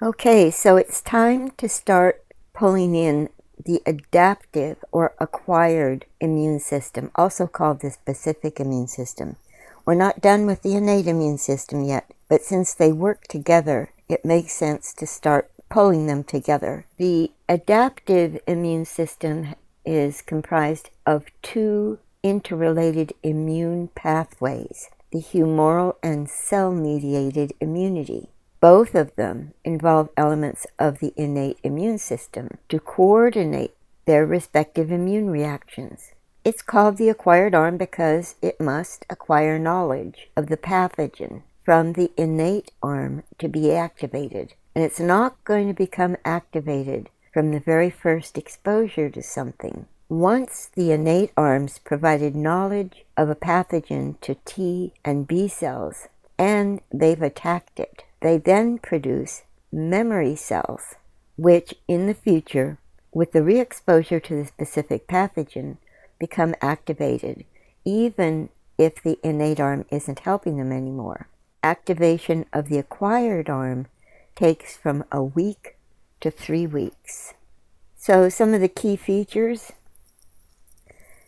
Okay, so it's time to start pulling in the adaptive or acquired immune system, also called the specific immune system. We're not done with the innate immune system yet, but since they work together, it makes sense to start pulling them together. The adaptive immune system is comprised of two interrelated immune pathways, the humoral and cell-mediated immunity. Both of them involve elements of the innate immune system to coordinate their respective immune reactions. It's called the acquired arm because it must acquire knowledge of the pathogen from the innate arm to be activated. And it's not going to become activated from the very first exposure to something. Once the innate arms provided knowledge of a pathogen to T and B cells, and they've attacked it, they then produce memory cells, which in the future, with the re-exposure to the specific pathogen, become activated, even if the innate arm isn't helping them anymore. Activation of the acquired arm takes from a week to 3 weeks. So some of the key features: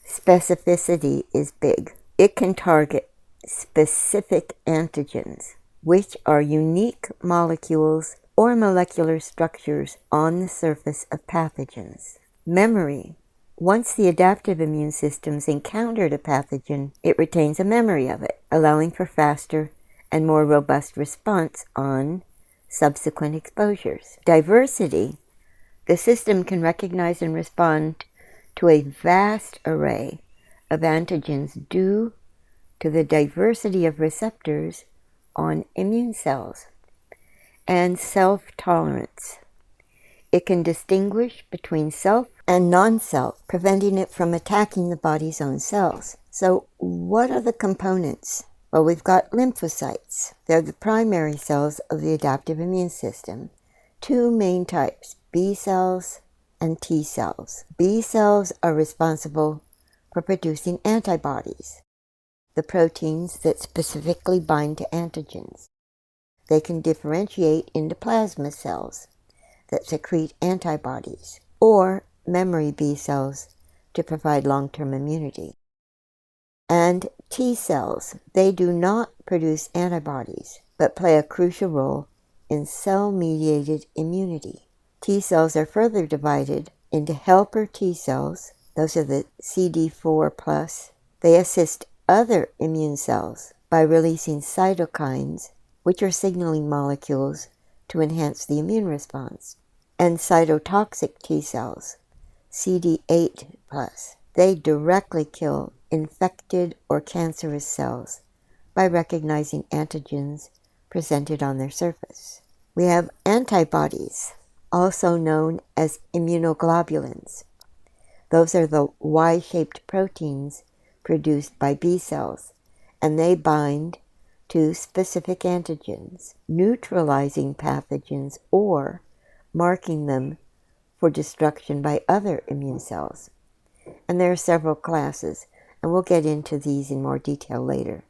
specificity is big. It can target specific antigens, which are unique molecules or molecular structures on the surface of pathogens. Memory. Once the adaptive immune system's encountered a pathogen, it retains a memory of it, allowing for faster and more robust response on subsequent exposures. Diversity. The system can recognize and respond to a vast array of antigens due to the diversity of receptors on immune cells. And self-tolerance. It can distinguish between self and non-self, preventing it from attacking the body's own cells. So what are the components? Well, we've got lymphocytes. They're the primary cells of the adaptive immune system. Two main types, B cells and T cells. B cells are responsible for producing antibodies, the proteins that specifically bind to antigens. They can differentiate into plasma cells that secrete antibodies, or memory B cells to provide long-term immunity. And T cells, they do not produce antibodies, but play a crucial role in cell-mediated immunity. T cells are further divided into helper T cells. Those are the CD4+. They assist other immune cells by releasing cytokines, which are signaling molecules to enhance the immune response. And cytotoxic T cells, CD8+. They directly kill infected or cancerous cells by recognizing antigens presented on their surface. We have antibodies, also known as immunoglobulins. Those are the Y-shaped proteins produced by B cells, and they bind to specific antigens, neutralizing pathogens or marking them for destruction by other immune cells. And there are several classes, and we'll get into these in more detail later.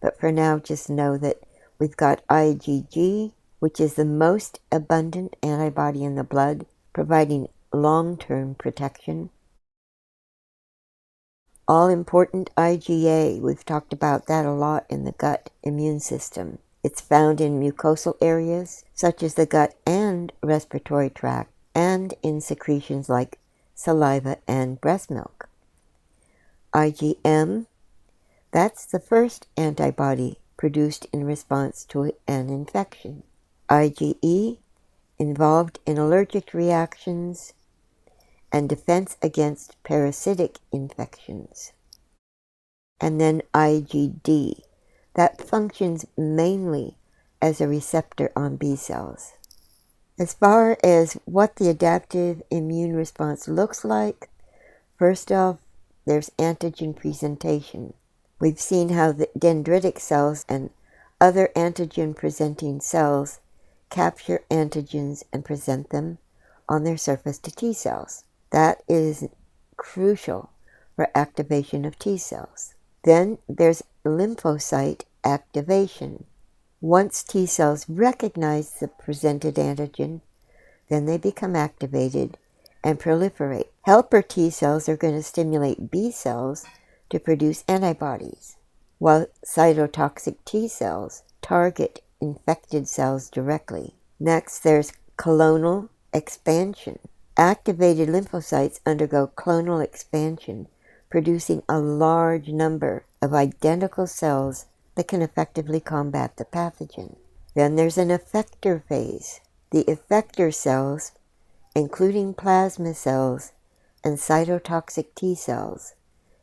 But for now, just know that we've got IgG, which is the most abundant antibody in the blood, providing long-term protection. All-important IgA, we've talked about that a lot in the gut immune system. It's found in mucosal areas, such as the gut and respiratory tract, and in secretions like saliva and breast milk. IgM, that's the first antibody produced in response to an infection. IgE, involved in allergic reactions and defense against parasitic infections. And then IgD, that functions mainly as a receptor on B cells. As far as what the adaptive immune response looks like, first off, there's antigen presentation. We've seen how the dendritic cells and other antigen-presenting cells capture antigens and present them on their surface to T cells. That is crucial for activation of T cells. Then there's lymphocyte activation. Once T cells recognize the presented antigen, then they become activated and proliferate. Helper T cells are going to stimulate B cells to produce antibodies, while cytotoxic T cells target infected cells directly. Next, there's clonal expansion. Activated lymphocytes undergo clonal expansion, producing a large number of identical cells that can effectively combat the pathogen. Then there's an effector phase. The effector cells, including plasma cells and cytotoxic T cells,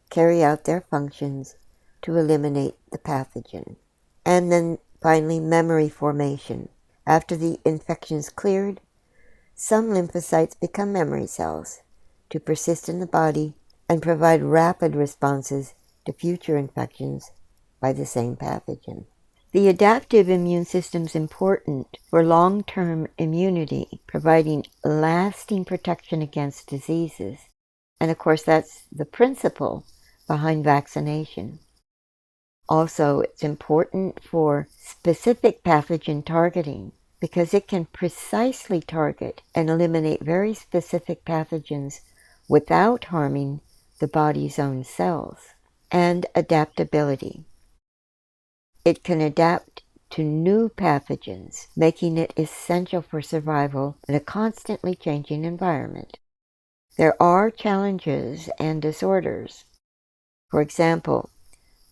carry out their functions to eliminate the pathogen. And then finally, memory formation. After the infection's cleared, some lymphocytes become memory cells to persist in the body and provide rapid responses to future infections by the same pathogen. The adaptive immune system is important for long-term immunity, providing lasting protection against diseases. And of course, that's the principle behind vaccination. Also, it's important for specific pathogen targeting because it can precisely target and eliminate very specific pathogens without harming the body's own cells. And adaptability. It can adapt to new pathogens, making it essential for survival in a constantly changing environment. There are challenges and disorders. For example,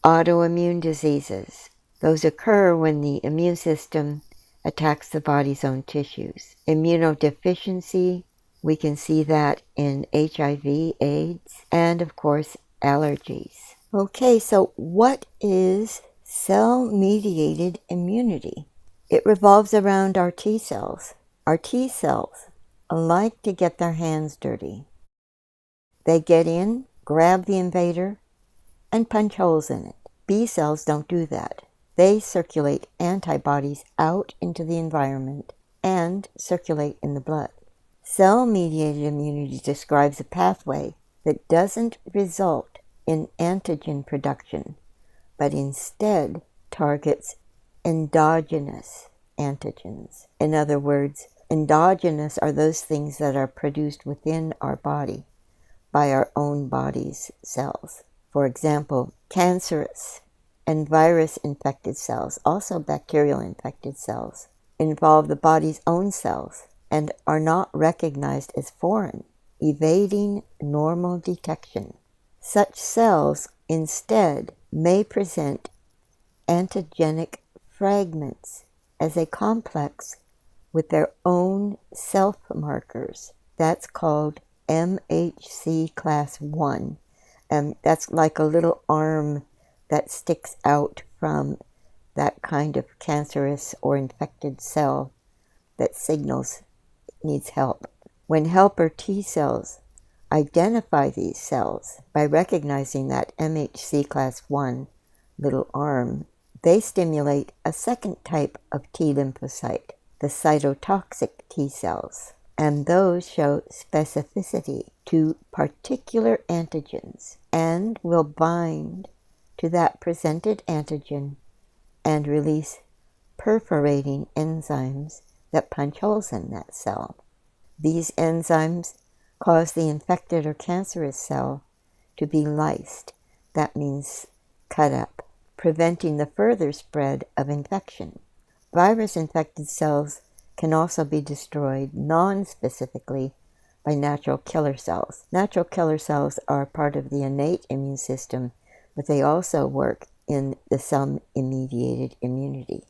autoimmune diseases. Those occur when the immune system attacks the body's own tissues. Immunodeficiency, we can see that in HIV, AIDS, and of course, allergies. Okay, so what is cell-mediated immunity? It revolves around our T cells. Our T cells like to get their hands dirty. They get in, grab the invader, and punch holes in it. B cells don't do that. They circulate antibodies out into the environment and circulate in the blood. Cell-mediated immunity describes a pathway that doesn't result in antigen production, but instead targets endogenous antigens. In other words, endogenous are those things that are produced within our body by our own body's cells. For example, cancerous and virus-infected cells, also bacterial-infected cells, involve the body's own cells and are not recognized as foreign, evading normal detection. Such cells instead may present antigenic fragments as a complex with their own self-markers. That's called MHC class 1. And that's like a little arm that sticks out from that kind of cancerous or infected cell that signals it needs help. When helper T cells identify these cells by recognizing that MHC class 1 little arm, they stimulate a second type of T lymphocyte, the cytotoxic T cells, and those show specificity to particular antigens and will bind to that presented antigen and release perforating enzymes that punch holes in that cell. These enzymes cause the infected or cancerous cell to be lysed. That means cut up, preventing the further spread of infection. Virus-infected cells can also be destroyed non-specifically by natural killer cells. Natural killer cells are part of the innate immune system, but they also work in the cell-mediated immunity.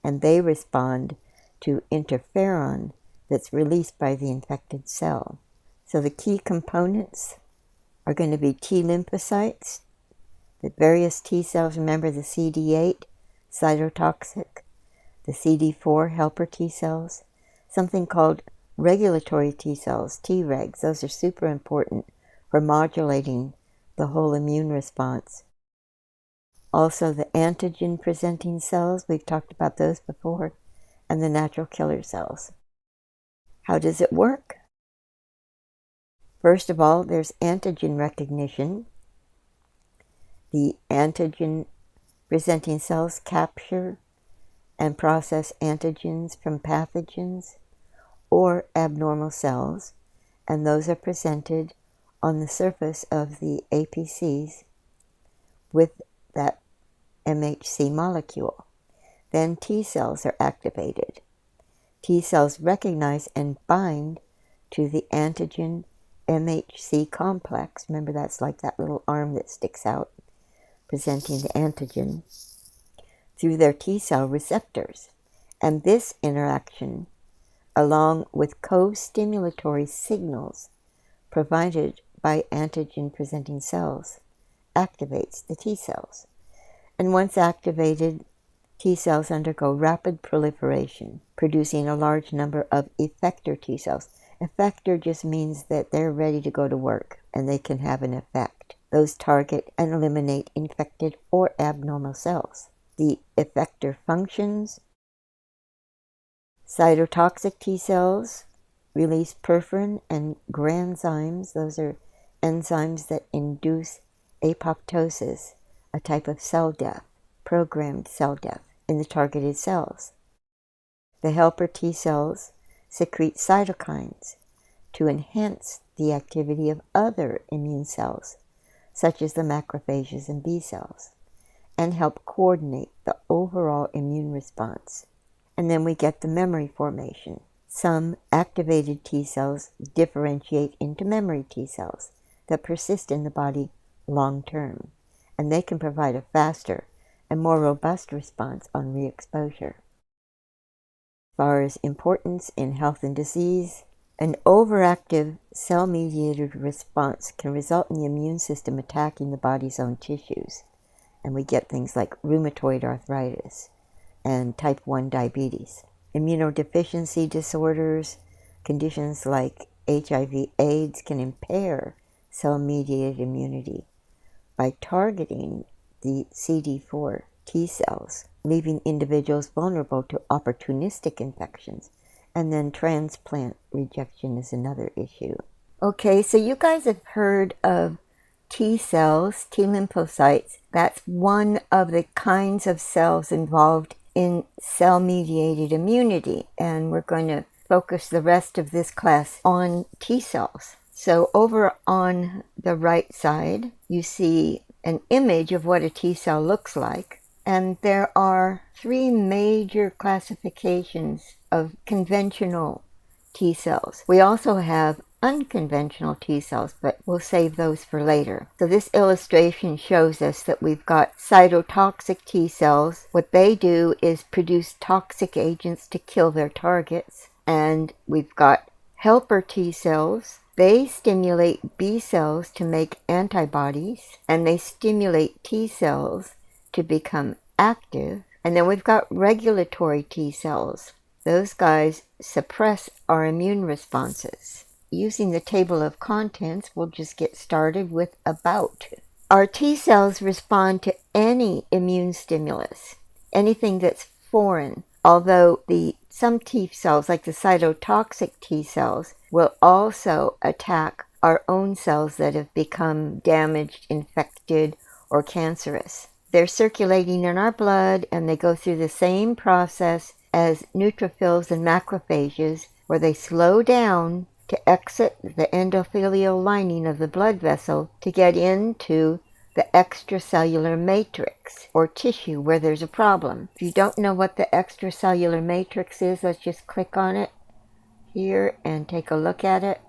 And they respond to interferon that's released by the infected cell. So the key components are going to be T lymphocytes, the various T cells, remember the CD8, cytotoxic, the CD4 helper T cells, something called regulatory T cells, Tregs. Those are super important for modulating the whole immune response. Also the antigen-presenting cells, we've talked about those before, and the natural killer cells. How does it work? First of all, there's antigen recognition. The antigen-presenting cells capture and process antigens from pathogens or abnormal cells, and those are presented on the surface of the APCs with that MHC molecule. Then T cells are activated. T cells recognize and bind to the antigen MHC complex. Remember, that's like that little arm that sticks out, presenting the antigen, through their T cell receptors. And this interaction, along with co-stimulatory signals provided by antigen-presenting cells, activates the T cells. And once activated, T cells undergo rapid proliferation, producing a large number of effector T cells. Effector just means that they're ready to go to work and they can have an effect. Those target and eliminate infected or abnormal cells. The effector functions: cytotoxic T cells release perforin and granzymes. Those are enzymes that induce apoptosis, a type of cell death, programmed cell death, in the targeted cells. The helper T cells secrete cytokines to enhance the activity of other immune cells, such as the macrophages and B cells, and help coordinate the overall immune response. And then we get the memory formation. Some activated T cells differentiate into memory T cells that persist in the body long term, and they can provide a faster and more robust response on re-exposure. As far as importance in health and disease, an overactive cell-mediated response can result in the immune system attacking the body's own tissues, and we get things like rheumatoid arthritis and type 1 diabetes. Immunodeficiency disorders, conditions like HIV/AIDS can impair cell-mediated immunity by targeting the CD4 T cells, leaving individuals vulnerable to opportunistic infections. And then transplant rejection is another issue. Okay, so you guys have heard of T cells, T lymphocytes. That's one of the kinds of cells involved in cell-mediated immunity. And we're going to focus the rest of this class on T cells. So over on the right side, you see an image of what a T cell looks like. And there are three major classifications of conventional T cells. We also have unconventional T cells, but we'll save those for later. So this illustration shows us that we've got cytotoxic T cells. What they do is produce toxic agents to kill their targets. And we've got helper T cells. They stimulate B cells to make antibodies, and they stimulate T cells to become active. And then we've got regulatory T cells. Those guys suppress our immune responses. Using the table of contents, we'll just get started with about. Our T cells respond to any immune stimulus, anything that's foreign, although some T cells, like the cytotoxic T cells, will also attack our own cells that have become damaged, infected, or cancerous. They're circulating in our blood, and they go through the same process as neutrophils and macrophages, where they slow down to exit the endothelial lining of the blood vessel to get into the extracellular matrix, or tissue where there's a problem. If you don't know what the extracellular matrix is, let's just click on it here and take a look at it.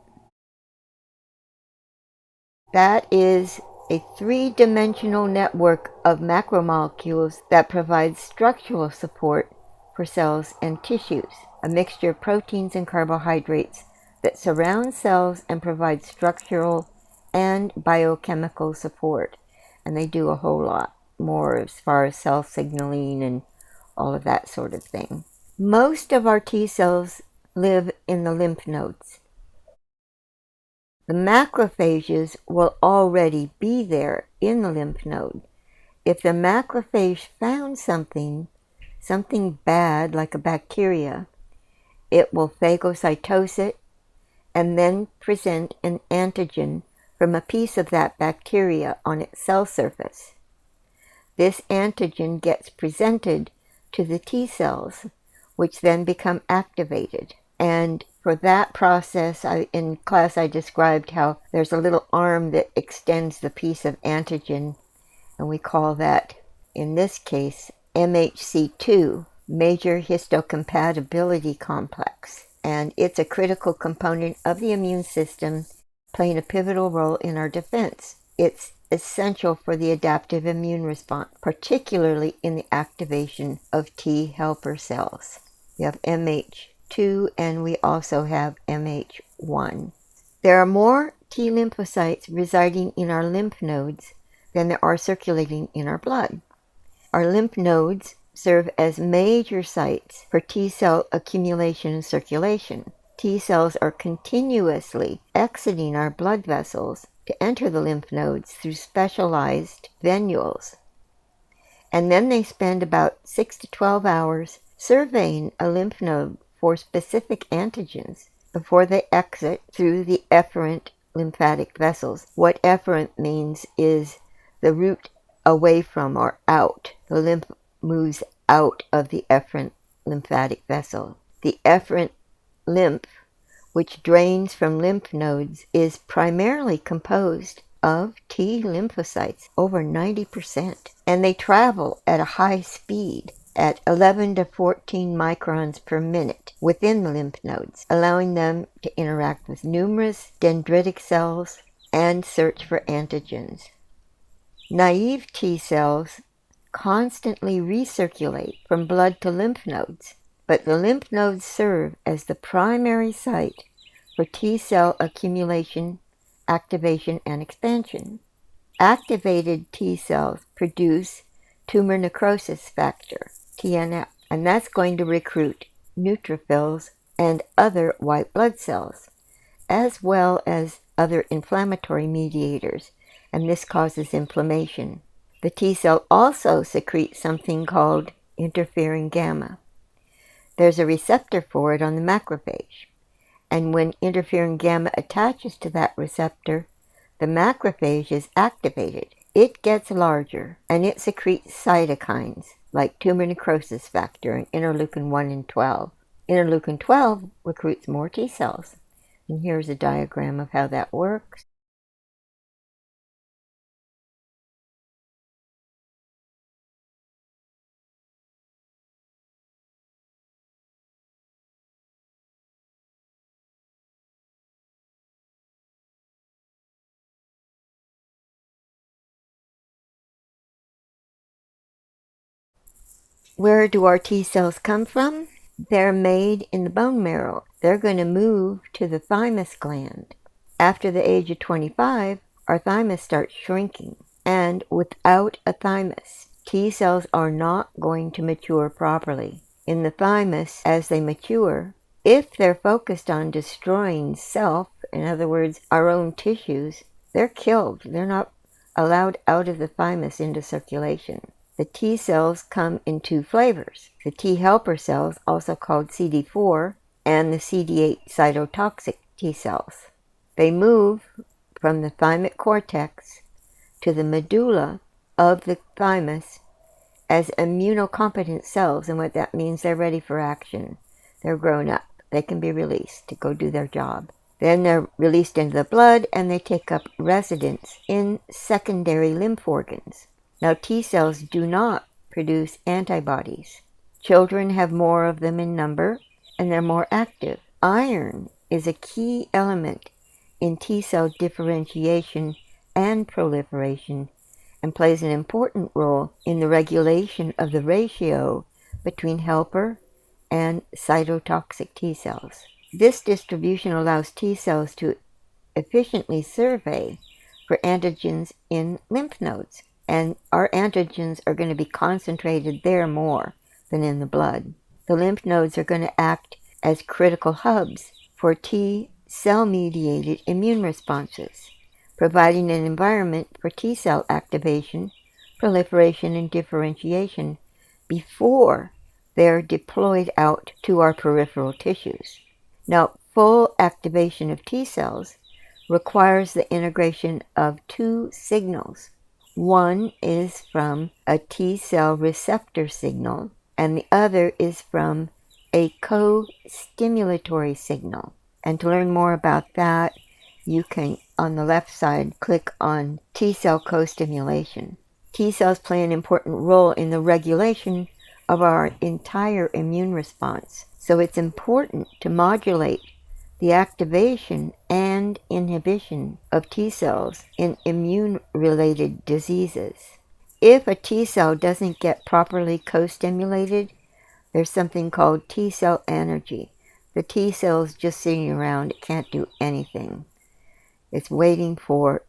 That is a three-dimensional network of macromolecules that provides structural support for cells and tissues, a mixture of proteins and carbohydrates that surround cells and provide structural and biochemical support. And they do a whole lot more as far as cell signaling and all of that sort of thing. Most of our T cells live in the lymph nodes. The macrophages will already be there in the lymph node. If the macrophage found something bad, like a bacteria, it will phagocytose it and then present an antigen from a piece of that bacteria on its cell surface. This antigen gets presented to the T cells, which then become activated. And for that process, in class I described how there's a little arm that extends the piece of antigen, and we call that, in this case, MHC2, major histocompatibility complex. And it's a critical component of the immune system, playing a pivotal role in our defense. It's essential for the adaptive immune response, particularly in the activation of T helper cells. We have MH2 and we also have MH1. There are more T lymphocytes residing in our lymph nodes than there are circulating in our blood. Our lymph nodes serve as major sites for T cell accumulation and circulation. T cells are continuously exiting our blood vessels to enter the lymph nodes through specialized venules. And then they spend about 6 to 12 hours surveying a lymph node for specific antigens before they exit through the efferent lymphatic vessels. What efferent means is the route away from or out. The lymph moves out of the efferent lymphatic vessel. The efferent lymph, which drains from lymph nodes, is primarily composed of T lymphocytes, over 90%. And they travel at a high speed at 11 to 14 microns per minute within the lymph nodes, allowing them to interact with numerous dendritic cells and search for antigens. Naive T cells constantly recirculate from blood to lymph nodes, but the lymph nodes serve as the primary site for T cell accumulation, activation, and expansion. Activated T cells produce tumor necrosis factor, TNF, and that's going to recruit neutrophils and other white blood cells, as well as other inflammatory mediators, and this causes inflammation. The T cell also secretes something called interferon gamma. There's a receptor for it on the macrophage, and when interferon gamma attaches to that receptor, the macrophage is activated. It gets larger, and it secretes cytokines like tumor necrosis factor and interleukin 1 and 12. Interleukin 12 recruits more T cells, and here's a diagram of how that works. Where do our T cells come from? They're made in the bone marrow. They're going to move to the thymus gland. After the age of 25, our thymus starts shrinking. And without a thymus, T cells are not going to mature properly. In the thymus, as they mature, if they're focused on destroying self, in other words, our own tissues, they're killed. They're not allowed out of the thymus into circulation. The T cells come in two flavors. The T helper cells, also called CD4, and the CD8 cytotoxic T cells. They move from the thymic cortex to the medulla of the thymus as immunocompetent cells, and what that means, they're ready for action. They're grown up. They can be released to go do their job. Then they're released into the blood, and they take up residence in secondary lymph organs. Now, T cells do not produce antibodies. Children have more of them in number, and they're more active. Iron is a key element in T cell differentiation and proliferation, and plays an important role in the regulation of the ratio between helper and cytotoxic T cells. This distribution allows T cells to efficiently survey for antigens in lymph nodes, and our antigens are going to be concentrated there more than in the blood. The lymph nodes are going to act as critical hubs for T cell-mediated immune responses, providing an environment for T cell activation, proliferation, and differentiation before they're deployed out to our peripheral tissues. Now, full activation of T cells requires the integration of two signals. One is from a T cell receptor signal, and the other is from a co-stimulatory signal. And to learn more about that, you can, on the left side, click on T cell co-stimulation. T cells play an important role in the regulation of our entire immune response. So it's important to modulate the activation and inhibition of T cells in immune-related diseases. If a T cell doesn't get properly co-stimulated, there's something called T cell anergy. The T cell is just sitting around. It can't do anything. It's waiting for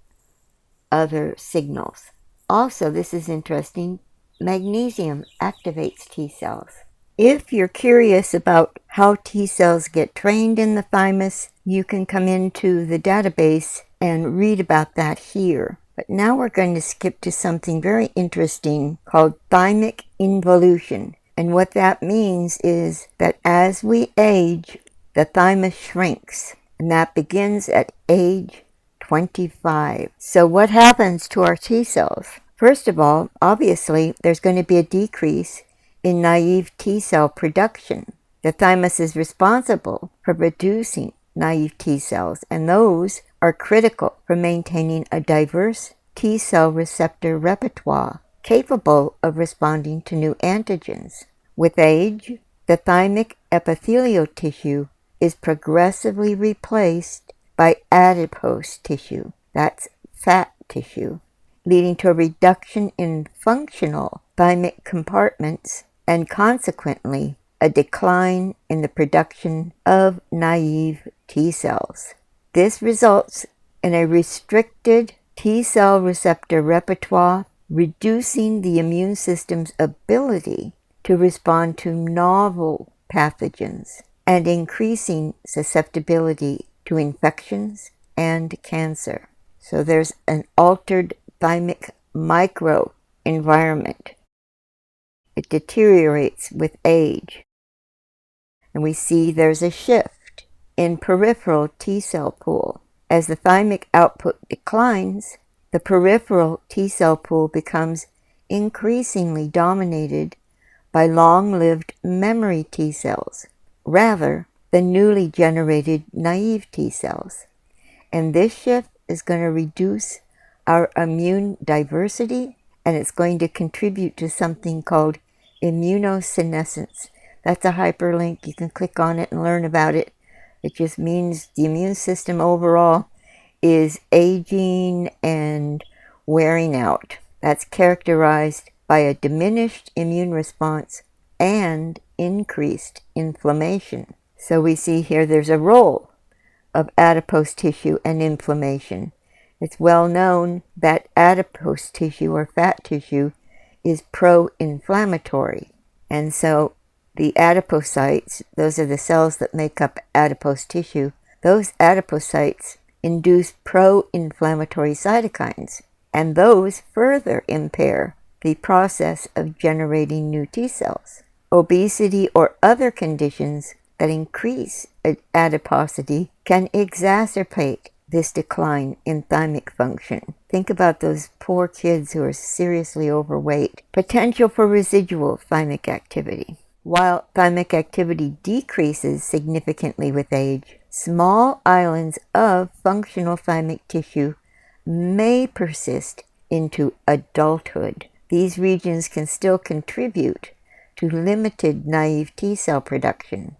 other signals. Also, this is interesting, magnesium activates T cells. If you're curious about how T cells get trained in the thymus, you can come into the database and read about that here. But now we're going to skip to something very interesting called thymic involution. And what that means is that as we age, the thymus shrinks. And that begins at age 25. So what happens to our T cells? First of all, obviously, there's going to be a decrease in naive T cell production. The thymus is responsible for producing naive T cells, and those are critical for maintaining a diverse T cell receptor repertoire capable of responding to new antigens. With age, the thymic epithelial tissue is progressively replaced by adipose tissue, that's fat tissue, leading to a reduction in functional thymic compartments and consequently a decline in the production of naive T cells. This results in a restricted T cell receptor repertoire, reducing the immune system's ability to respond to novel pathogens and increasing susceptibility to infections and cancer. So there's an altered thymic microenvironment. It deteriorates with age. And we see there's a shift in peripheral T cell pool. As the thymic output declines, the peripheral T cell pool becomes increasingly dominated by long-lived memory T cells, rather than newly generated naive T cells. And this shift is going to reduce our immune diversity, and it's going to contribute to something called immunosenescence. That's a hyperlink. You can click on it and learn about it. It just means the immune system overall is aging and wearing out. That's characterized by a diminished immune response and increased inflammation. So we see here there's a role of adipose tissue and inflammation. It's well known that adipose tissue or fat tissue is pro-inflammatory. And so the adipocytes, those are the cells that make up adipose tissue, those adipocytes induce pro-inflammatory cytokines, and those further impair the process of generating new T cells. Obesity or other conditions that increase adiposity can exacerbate this decline in thymic function. Think about those poor kids who are seriously overweight. Potential for residual thymic activity. While thymic activity decreases significantly with age, small islands of functional thymic tissue may persist into adulthood. These regions can still contribute to limited naive T cell production,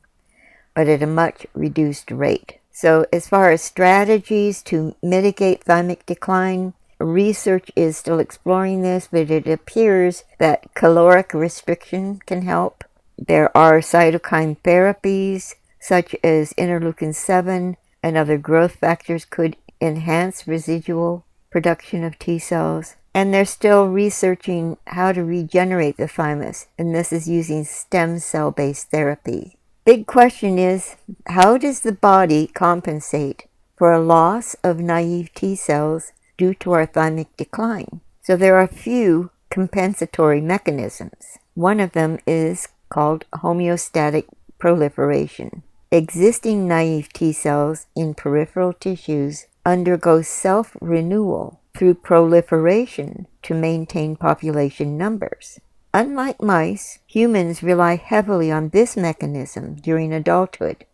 but at a much reduced rate. So as far as strategies to mitigate thymic decline, research is still exploring this, but it appears that caloric restriction can help. There are cytokine therapies such as interleukin-7 and other growth factors could enhance residual production of T cells. And they're still researching how to regenerate the thymus, and this is using stem cell-based therapy. Big question is, how does the body compensate for a loss of naive T cells due to our thymic decline? So there are a few compensatory mechanisms. One of them is called homeostatic proliferation. Existing naive T cells in peripheral tissues undergo self-renewal through proliferation to maintain population numbers. Unlike mice, humans rely heavily on this mechanism during adulthood,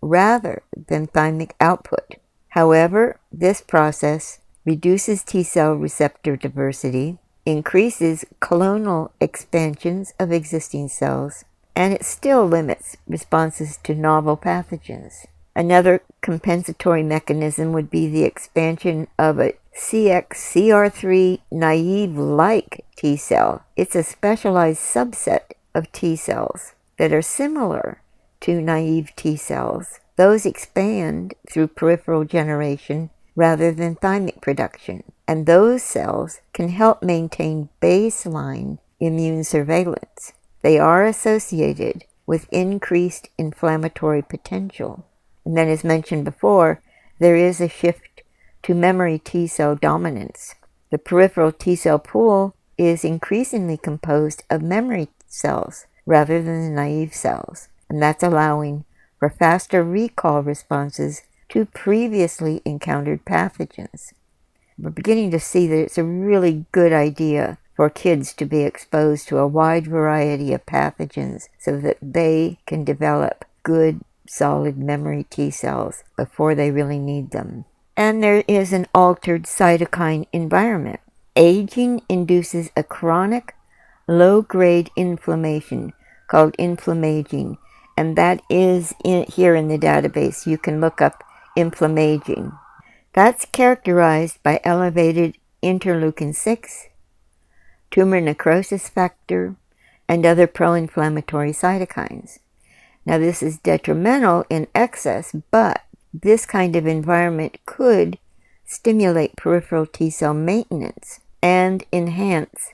rather than thymic output. However, this process reduces T-cell receptor diversity, increases clonal expansions of existing cells, and it still limits responses to novel pathogens. Another compensatory mechanism would be the expansion of a CXCR3 naive-like T cell. It's a specialized subset of T cells that are similar to naive T cells. Those expand through peripheral generation rather than thymic production, and those cells can help maintain baseline immune surveillance. They are associated with increased inflammatory potential. And then, as mentioned before, there is a shift to memory T cell dominance. The peripheral T cell pool is increasingly composed of memory cells rather than the naive cells, and that's allowing for faster recall responses to previously encountered pathogens. We're beginning to see that it's a really good idea for kids to be exposed to a wide variety of pathogens so that they can develop good, solid memory T cells before they really need them. And there is an altered cytokine environment. Aging induces a chronic, low-grade inflammation called inflammaging, and that is here in the database. You can look up inflammaging. That's characterized by elevated interleukin-6, tumor necrosis factor, and other pro-inflammatory cytokines. Now, this is detrimental in excess, but this kind of environment could stimulate peripheral T cell maintenance and enhance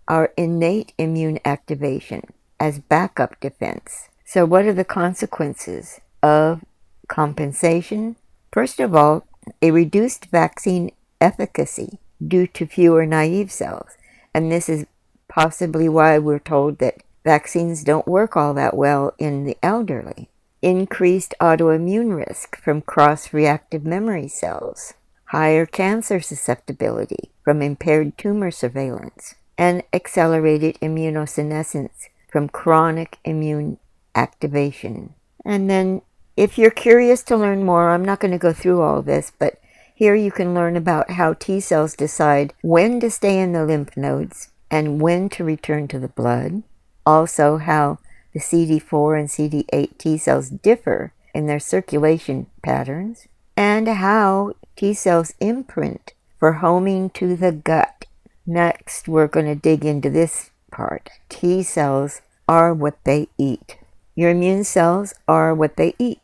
our innate immune activation as backup defense. So what are the consequences of compensation? First of all, a reduced vaccine efficacy due to fewer naive cells. And this is possibly why we're told that vaccines don't work all that well in the elderly. Increased autoimmune risk from cross-reactive memory cells. Higher cancer susceptibility from impaired tumor surveillance. And accelerated immunosenescence from chronic immune activation. And then, if you're curious to learn more, I'm not going to go through all this, but here you can learn about how T cells decide when to stay in the lymph nodes and when to return to the blood. Also, how the CD4 and CD8 T cells differ in their circulation patterns, and how T cells imprint for homing to the gut. Next, we're going to dig into this part. T cells are what they eat. Your immune cells are what they eat.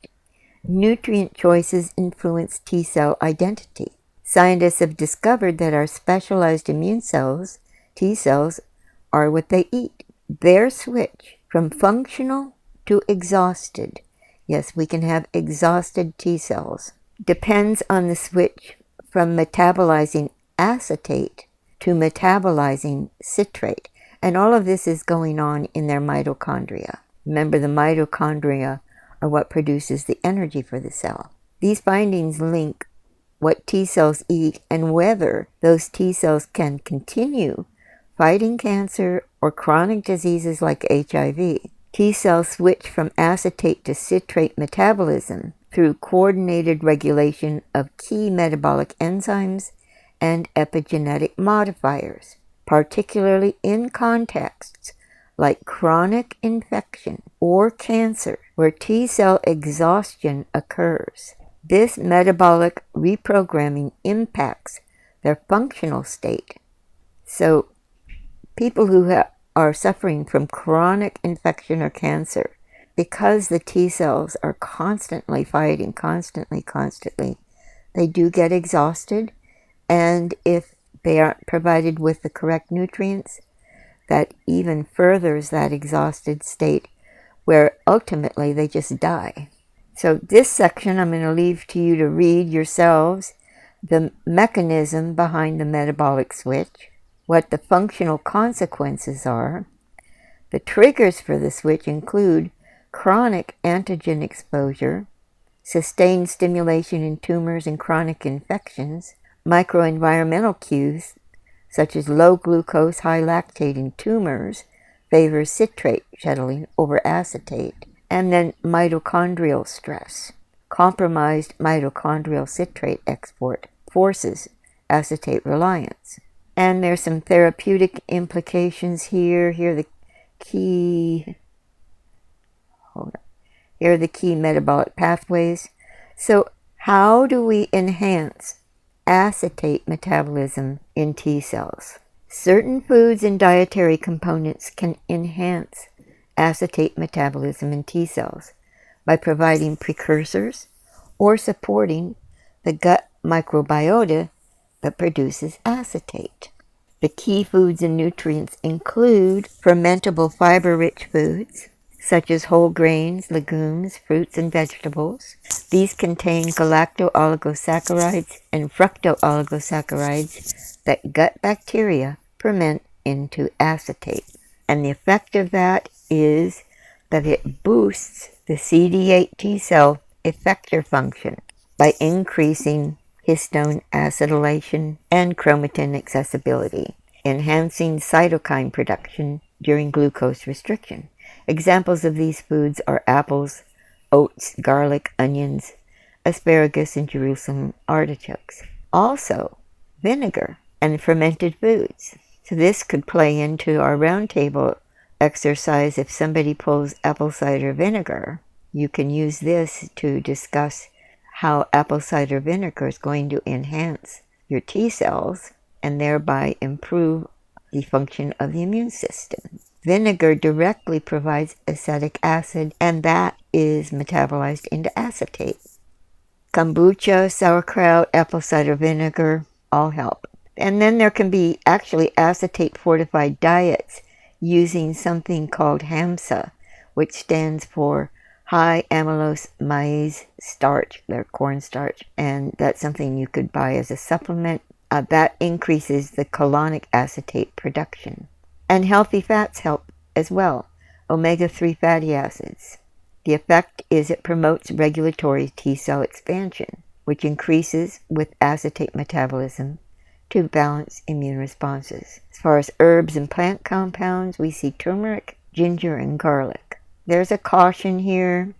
Nutrient choices influence T cell identity. Scientists have discovered that our specialized immune cells, T cells, are what they eat. Their switch from functional to exhausted, yes, we can have exhausted T cells, depends on the switch from metabolizing acetate to metabolizing citrate. And all of this is going on in their mitochondria. Remember, the mitochondria are what produces the energy for the cell. These findings link what T cells eat and whether those T cells can continue fighting cancer or chronic diseases like HIV. T cells switch from acetate to citrate metabolism through coordinated regulation of key metabolic enzymes and epigenetic modifiers, particularly in contexts like chronic infection or cancer, where T cell exhaustion occurs. This metabolic reprogramming impacts their functional state. So, people who are suffering from chronic infection or cancer, because the T cells are constantly fighting, constantly, they do get exhausted, and if they aren't provided with the correct nutrients, that even furthers that exhausted state where ultimately they just die. So this section I'm going to leave to you to read yourselves, the mechanism behind the metabolic switch, what the functional consequences are. The triggers for the switch include chronic antigen exposure, sustained stimulation in tumors and chronic infections, microenvironmental cues such as low glucose, high lactate in tumors, favors citrate shuttling over acetate. And then mitochondrial stress. Compromised mitochondrial citrate export forces acetate reliance. And there's some therapeutic implications here. Here are the key metabolic pathways. So how do we enhance acetate metabolism in T cells? Certain foods and dietary components can enhance acetate metabolism in T cells by providing precursors or supporting the gut microbiota that produces acetate. The key foods and nutrients include fermentable fiber-rich foods, such as whole grains, legumes, fruits, and vegetables. These contain galacto-oligosaccharides and fructo-oligosaccharides that gut bacteria ferment into acetate. And the effect of that is that it boosts the CD8 T cell effector function by increasing histone acetylation and chromatin accessibility, enhancing cytokine production during glucose restriction. Examples of these foods are apples, oats, garlic, onions, asparagus, and Jerusalem artichokes. Also, vinegar and fermented foods. So this could play into our roundtable exercise. If somebody pulls apple cider vinegar, you can use this to discuss how apple cider vinegar is going to enhance your T cells and thereby improve the function of the immune system. Vinegar directly provides acetic acid, and that is metabolized into acetate. Kombucha, sauerkraut, apple cider vinegar all help. And then there can be actually acetate-fortified diets using something called HAMSA, which stands for high amylose maize starch, their cornstarch, and that's something you could buy as a supplement. That increases the colonic acetate production. And healthy fats help as well, omega-3 fatty acids. The effect is it promotes regulatory T cell expansion, which increases with acetate metabolism to balance immune responses. As far as herbs and plant compounds, we see turmeric, ginger, and garlic. There's a caution here.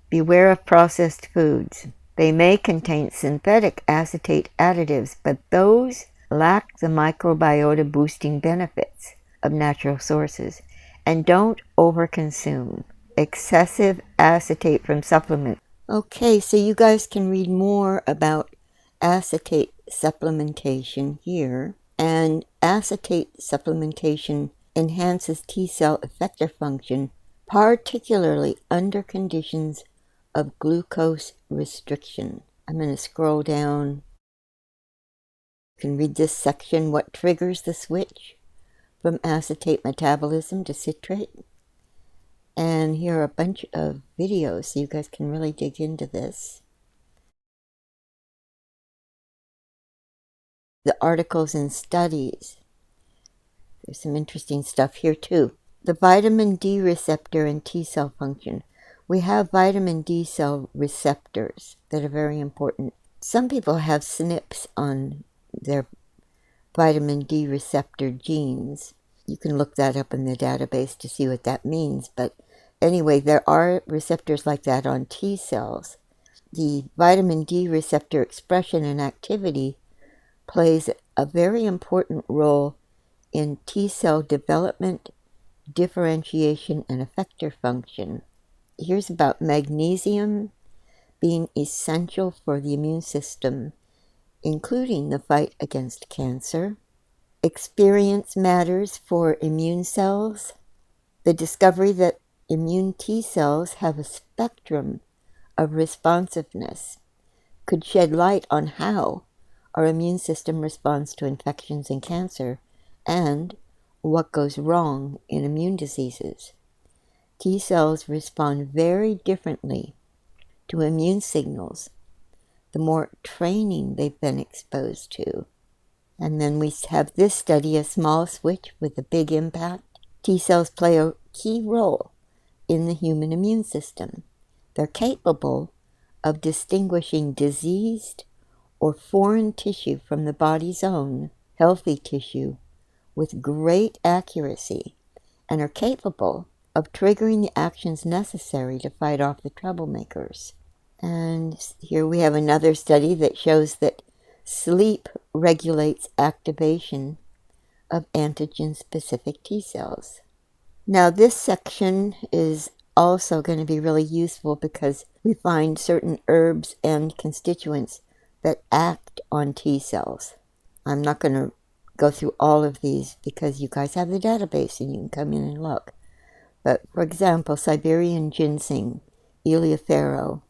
Beware of processed foods. They may contain synthetic acetate additives, but those lack the microbiota boosting benefits of natural sources. And don't overconsume excessive acetate from supplements. Okay, so you guys can read more about acetate supplementation here. And acetate supplementation enhances T cell effector function, particularly under conditions of glucose restriction. I'm going to scroll down. You can read this section, what triggers the switch from acetate metabolism to citrate. And here are a bunch of videos so you guys can really dig into this. The articles and studies. There's some interesting stuff here too. The vitamin D receptor and T cell function. We have vitamin D cell receptors that are very important. Some people have SNPs on their vitamin D receptor genes. You can look that up in the database to see what that means. But anyway, there are receptors like that on T cells. The vitamin D receptor expression and activity plays a very important role in T cell development, differentiation, and effector function. Here's about magnesium being essential for the immune system, including the fight against cancer. Experience matters for immune cells. The discovery that immune T cells have a spectrum of responsiveness could shed light on how our immune system responds to infections and cancer, and what goes wrong in immune diseases. T cells respond very differently to immune signals the more training they've been exposed to. And then we have this study, a small switch with a big impact. T cells play a key role in the human immune system. They're capable of distinguishing diseased or foreign tissue from the body's own healthy tissue with great accuracy, and are capable of triggering the actions necessary to fight off the troublemakers. And here we have another study that shows that sleep regulates activation of antigen-specific T cells. Now, this section is also going to be really useful because we find certain herbs and constituents that act on T cells. I'm not going to go through all of these because you guys have the database and you can come in and look. But for example, Siberian ginseng, Eleothero,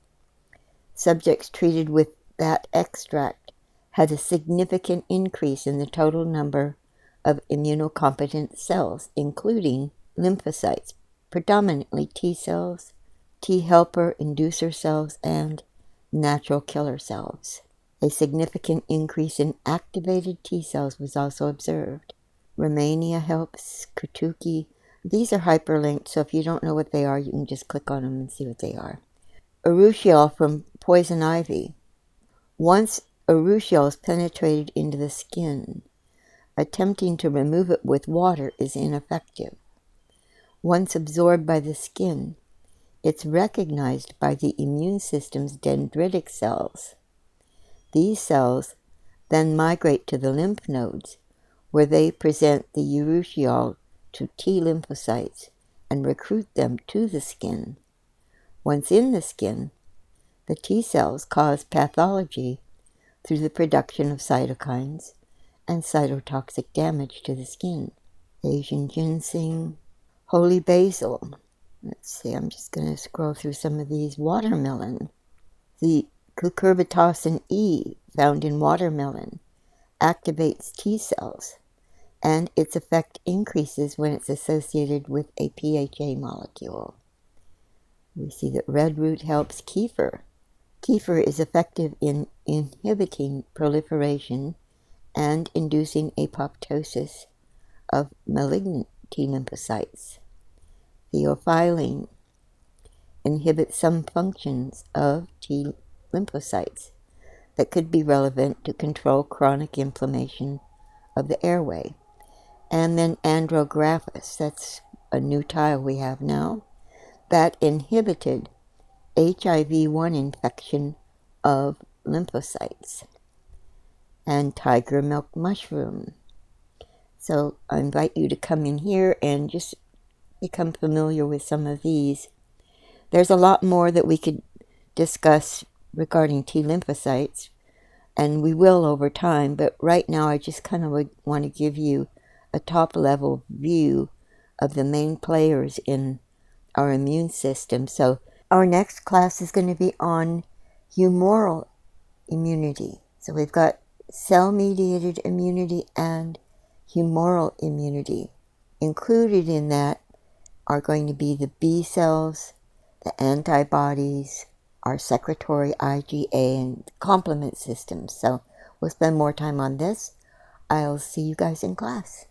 subjects treated with that extract had a significant increase in the total number of immunocompetent cells, including lymphocytes, predominantly T cells, T helper inducer cells, and natural killer cells. A significant increase in activated T cells was also observed. Romania helps, Kutuki. These are hyperlinked, so if you don't know what they are, you can just click on them and see what they are. Urushiol from poison ivy. Once urushiol is penetrated into the skin, attempting to remove it with water is ineffective. Once absorbed by the skin, it's recognized by the immune system's dendritic cells. These cells then migrate to the lymph nodes, where they present the urushiol to T lymphocytes and recruit them to the skin. Once in the skin, the T cells cause pathology through the production of cytokines and cytotoxic damage to the skin. Asian ginseng, holy basil. Let's see, I'm just going to scroll through some of these. Watermelon. The cucurbitacin E found in watermelon activates T cells, and its effect increases when it's associated with a PHA molecule. We see that red root helps. Kefir. Kefir is effective in inhibiting proliferation and inducing apoptosis of malignant T lymphocytes. Theophylline inhibits some functions of T lymphocytes that could be relevant to control chronic inflammation of the airway. And then andrographis, that's a new tile we have now, that inhibited HIV-1 infection of lymphocytes. And tiger milk mushroom. So I invite you to come in here and just become familiar with some of these. There's a lot more that we could discuss regarding T lymphocytes, and we will over time, but right now I just kind of want to give you a top-level view of the main players in our immune system. So our next class is going to be on humoral immunity. So we've got cell-mediated immunity and humoral immunity. Included in that are going to be the B cells, the antibodies, our secretory IgA, and complement systems. So we'll spend more time on this. I'll see you guys in class.